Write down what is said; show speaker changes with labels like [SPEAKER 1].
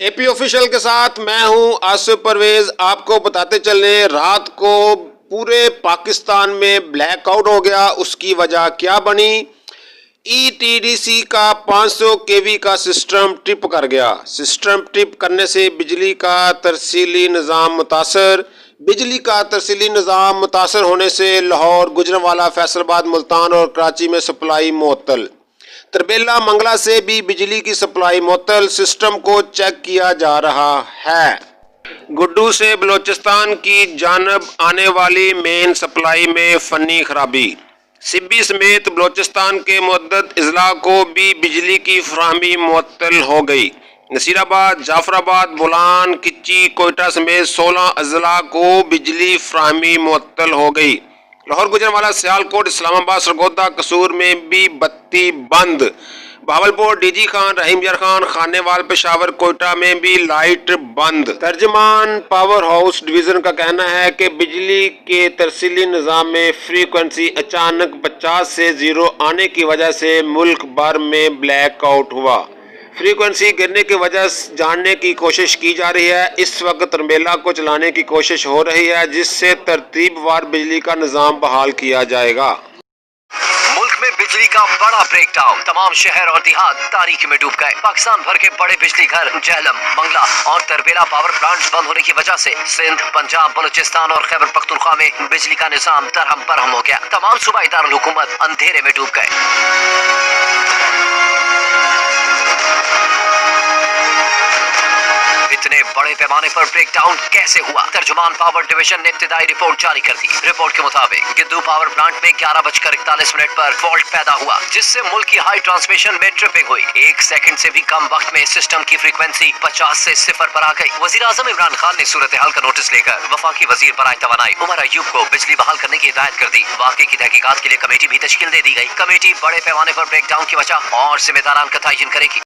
[SPEAKER 1] اے پی official کے ساتھ میں ہوں آصف پرویز. آپ کو بتاتے چلیں رات کو پورے پاکستان میں بلیک آؤٹ ہو گیا. اس کی وجہ کیا بنی؟ ای ٹی ڈی سی کا 500 کے وی کا سسٹم ٹرپ کر گیا. سسٹم ٹرپ کرنے سے بجلی کا ترسیلی نظام متاثر. بجلی کا ترسیلی نظام متاثر ہونے سے لاہور، گوجرانوالہ، فیصل آباد، ملتان اور کراچی میں سپلائی معطل. تربیلا منگلا سے بھی بجلی کی سپلائی معطل. سسٹم کو چیک کیا جا رہا ہے. گڈو سے بلوچستان کی جانب آنے والی مین سپلائی میں فنی خرابی. سبی سمیت بلوچستان کے متعدد اضلاع کو بھی بجلی کی فراہمی معطل ہو گئی. نصیر آباد، جعفر آباد، بولان، کچی، کوئٹہ سمیت 16 اضلاع کو بجلی فراہمی معطل ہو گئی. لاہور، گوجرانوالہ، سیالکوٹ، اسلام آباد، سرگودا، قصور میں بھی بتی بند. بہاولپور، ڈی جی خان، رحیم یار خان، خانے وال، پشاور، کوئٹہ میں بھی لائٹ بند. ترجمان پاور ہاؤس ڈویژن کا کہنا ہے کہ بجلی کے ترسیلی نظام میں فریکوینسی اچانک 50 سے 0 آنے کی وجہ سے ملک بھر میں بلیک آؤٹ ہوا. فریکوینسی گرنے کی وجہ جاننے کی کوشش کی جا رہی ہے. اس وقت تربیلا کو چلانے کی کوشش ہو رہی ہے جس سے ترتیب وار بجلی کا نظام بحال کیا جائے گا.
[SPEAKER 2] ملک میں بجلی کا بڑا بریک ڈاؤن. تمام شہر اور دیہات تاریکی میں ڈوب گئے. پاکستان بھر کے بڑے بجلی گھر جہلم، منگلا اور تربیلا پاور پلانٹس بند ہونے کی وجہ سے سندھ، پنجاب، بلوچستان اور خیبر پختونخوا میں بجلی کا نظام درہم برہم ہو گیا. تمام صوبائی دارالحکومت اندھیرے میں ڈوب گئے. اتنے بڑے پیمانے پر بریک ڈاؤن کیسے ہوا؟ ترجمان پاور ڈویژن نے ابتدائی رپورٹ جاری کر دی. رپورٹ کے مطابق گدو پاور پلانٹ میں 11:41 پر فالٹ پیدا ہوا جس سے ملک کی ہائی ٹرانسمیشن میں ٹرپنگ ہوئی. 1 سیکنڈ سے بھی کم وقت میں سسٹم کی فریکوینسی 50 سے 0 پر آ گئی. وزیر اعظم عمران خان نے صورتحال کا نوٹس لے کر وفاقی وزیر برائے توانائی عمر ایوب کو بجلی بحال کرنے کی ہدایت کر دی. واقعے کی تحقیقات کے لیے کمیٹی بھی تشکیل دے دی گئی. کمیٹی بڑے پیمانے پر بریک ڈاؤن کی وجہ اور ذمہ داران کا تعین کرے گی.